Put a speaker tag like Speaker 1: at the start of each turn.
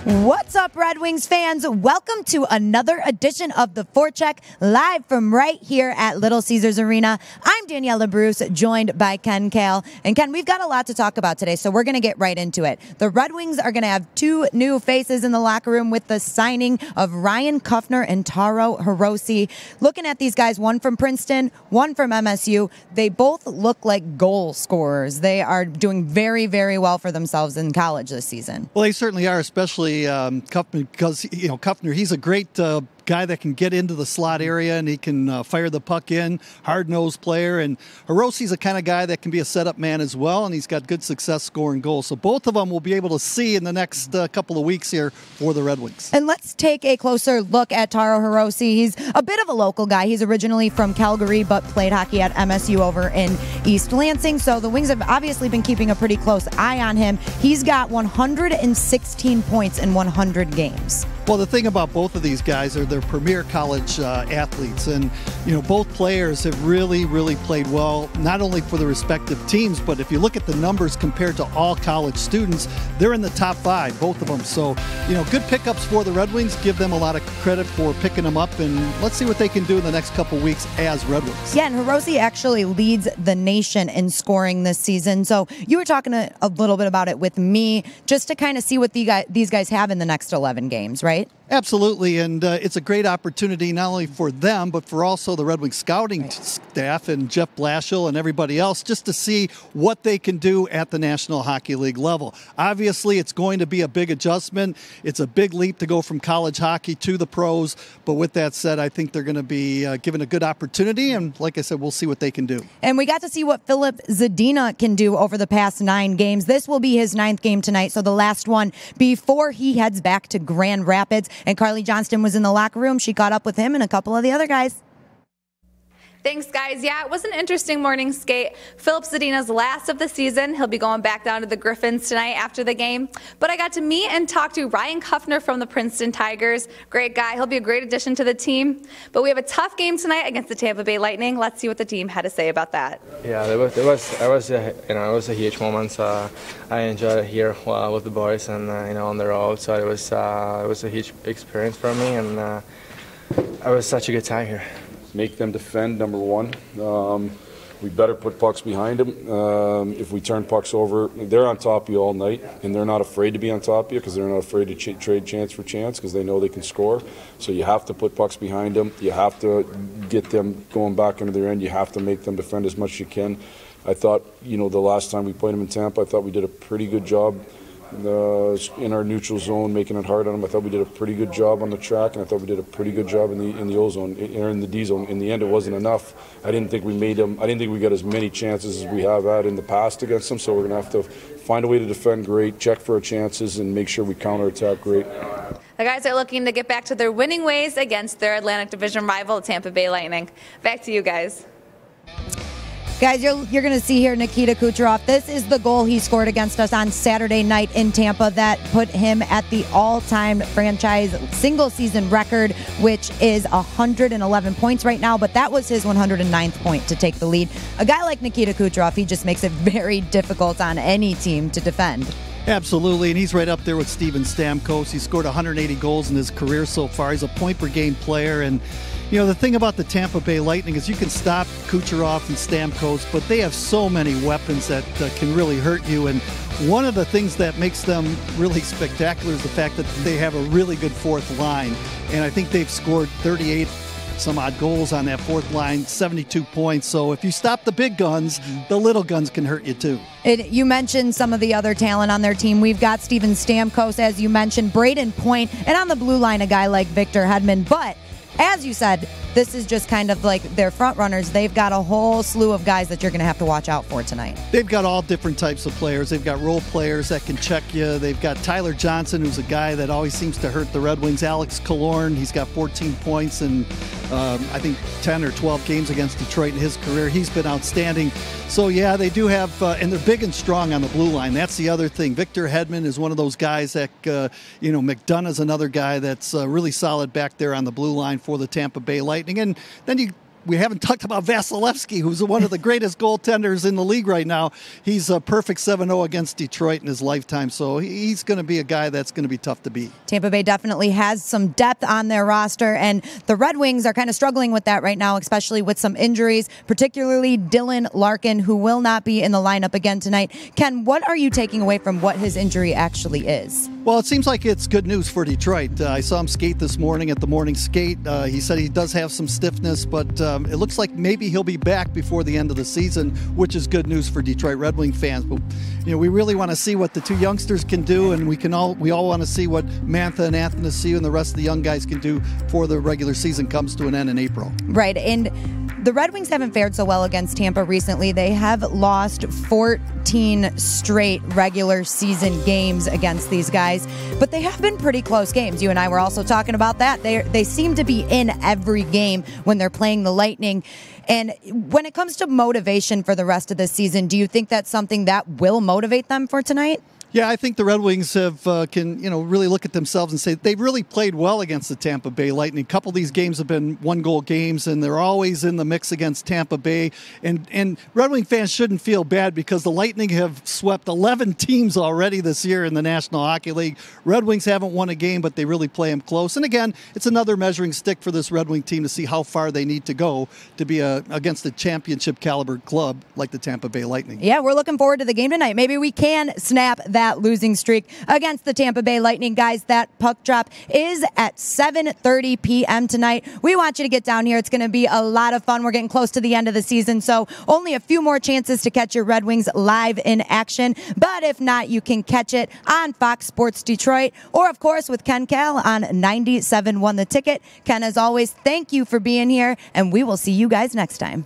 Speaker 1: What's up, Red Wings fans? Welcome to another edition of the Forecheck, live from right here at Little Caesars Arena. I'm Daniella Bruce, joined by Ken Kal. And Ken, we've got a lot to talk about today, so we're going to get right into it. The Red Wings are going to have two new faces in the locker room with the signing of Ryan Kuffner and Taro Hirose. Looking at these guys, one from Princeton, one from MSU, they both look like goal scorers. They are doing very, very well for themselves in college this season.
Speaker 2: Well, they certainly are, especially Kuffner, because Kuffner, he's a great guy that can get into the slot area and he can fire the puck in, hard-nosed player. And Hirose's the kind of guy that can be a setup man as well, and he's got good success scoring goals. So both of them we'll be able to see in the next couple of weeks here for the Red Wings.
Speaker 1: And let's take a closer look at Taro Hirose. He's a bit of a local guy. He's originally from Calgary, but played hockey at MSU over in East Lansing. So the Wings have obviously been keeping a pretty close eye on him. He's got 116 points in 100 games.
Speaker 2: Well, the thing about both of these guys are they're premier college athletes, and both players have really played well, not only for the respective teams, but if you look at the numbers compared to all college students, they're in the top 5, both of them. So, good pickups for the Red Wings. Give them a lot of credit for picking them up, and let's see what they can do in the next couple weeks as Red Wings.
Speaker 1: Yeah, and Hirose actually leads the nation in scoring this season. So you were talking a little bit about it with me, just to kind of see what these guys have in the next 11 games, right?
Speaker 2: Absolutely, and it's a great opportunity not only for them, but for also the Red Wings scouting staff and Jeff Blashill and everybody else, just to see what they can do at the National Hockey League level. Obviously, it's going to be a big adjustment. It's a big leap to go from college hockey to the pros, but with that said, I think they're going to be given a good opportunity, and like I said, we'll see what they can do. And
Speaker 1: we got to see what Filip Zadina can do over the past 9 games. This will be his 9th game tonight, so the last one before he heads back to Grand Rapids. And Carly Johnston was in the locker room. She caught up with him and a couple of the other guys.
Speaker 3: Thanks, guys. Yeah, it was an interesting morning skate. Filip Zadina's last of the season. He'll be going back down to the Griffins tonight after the game. But I got to meet and talk to Ryan Kuffner from the Princeton Tigers. Great guy. He'll be a great addition to the team. But we have a tough game tonight against the Tampa Bay Lightning. Let's see what the team had to say about that.
Speaker 4: Yeah, it was a huge moment. I enjoyed it here with the boys and on the road. So it was a huge experience for me, and it was such a good time here.
Speaker 5: Make them defend, number one. We better put pucks behind them. If we turn pucks over, they're on top of you all night, and they're not afraid to be on top of you because they're not afraid to trade chance for chance because they know they can score. So you have to put pucks behind them. You have to get them going back into their end. You have to make them defend as much as you can. I thought, the last time we played them in Tampa, I thought we did a pretty good job in our neutral zone, making it hard on them. I thought we did a pretty good job on the track, and I thought we did a pretty good job in the O zone, or in the D zone. In the end, it wasn't enough. I didn't think we made them. I didn't think we got as many chances as we have had in the past against them. So we're going to have to find a way to defend great, check for our chances, and make sure we counterattack great.
Speaker 3: The guys are looking to get back to their winning ways against their Atlantic Division rival, Tampa Bay Lightning. Back to you guys.
Speaker 1: Guys, you're going to see here Nikita Kucherov. This is the goal he scored against us on Saturday night in Tampa that put him at the all-time franchise single-season record, which is 111 points right now, but that was his 109th point to take the lead. A guy like Nikita Kucherov, he just makes it very difficult on any team to defend.
Speaker 2: Absolutely, and he's right up there with Steven Stamkos. He scored 180 goals in his career so far. He's a point-per-game player, and the thing about the Tampa Bay Lightning is you can stop Kucherov and Stamkos, but they have so many weapons that can really hurt you. And one of the things that makes them really spectacular is the fact that they have a really good fourth line. And I think they've scored 38 some odd goals on that fourth line, 72 points. So if you stop the big guns, the little guns can hurt you too.
Speaker 1: You mentioned some of the other talent on their team. We've got Steven Stamkos, as you mentioned, Braden Point, and on the blue line, a guy like Victor Hedman. But as you said, this is just kind of like their front runners. They've got a whole slew of guys that you're going to have to watch out for tonight.
Speaker 2: They've got all different types of players. They've got role players that can check you. They've got Tyler Johnson, who's a guy that always seems to hurt the Red Wings. Alex Killorn, he's got 14 points and I think 10 or 12 games against Detroit in his career. He's been outstanding. So, yeah, they do have, and they're big and strong on the blue line. That's the other thing. Victor Hedman is one of those guys that, McDonough's another guy that's really solid back there on the blue line for the Tampa Bay Lightning. And then you we haven't talked about Vasilevsky, who's one of the greatest goaltenders in the league right now. He's a perfect 7-0 against Detroit in his lifetime, so he's going to be a guy that's going to be tough to beat.
Speaker 1: Tampa Bay definitely has some depth on their roster, and the Red Wings are kind of struggling with that right now, especially with some injuries, particularly Dylan Larkin, who will not be in the lineup again tonight. Ken, what are you taking away from what his injury actually is?
Speaker 2: Well, it seems like it's good news for Detroit. I saw him skate this morning at the morning skate. He said he does have some stiffness, but it looks like maybe he'll be back before the end of the season, which is good news for Detroit Red Wing fans. But we really want to see what the two youngsters can do, and we all want to see what Mantha and Athanasiou and the rest of the young guys can do before the regular season comes to an end in April.
Speaker 1: Right, and the Red Wings haven't fared so well against Tampa recently. They have lost 14 straight regular season games against these guys, but they have been pretty close games. You and I were also talking about that. They seem to be in every game when they're playing the Lightning. And when it comes to motivation for the rest of the season, do you think that's something that will motivate them for tonight?
Speaker 2: Yeah, I think the Red Wings can really look at themselves and say they've really played well against the Tampa Bay Lightning. A couple of these games have been one-goal games, and they're always in the mix against Tampa Bay. And Red Wing fans shouldn't feel bad because the Lightning have swept 11 teams already this year in the National Hockey League. Red Wings haven't won a game, but they really play them close. And again, it's another measuring stick for this Red Wing team to see how far they need to go to be against a championship caliber club like the Tampa Bay Lightning.
Speaker 1: Yeah, we're looking forward to the game tonight. Maybe we can snap that losing streak against the Tampa Bay Lightning. Guys, that puck drop is at 7:30 p.m. tonight. We want you to get down here. It's going to be a lot of fun. We're getting close to the end of the season, so only a few more chances to catch your Red Wings live in action. But if not, you can catch it on Fox Sports Detroit or, of course, with Ken Kal on 97.1 The Ticket. Ken, as always, thank you for being here, and we will see you guys next time.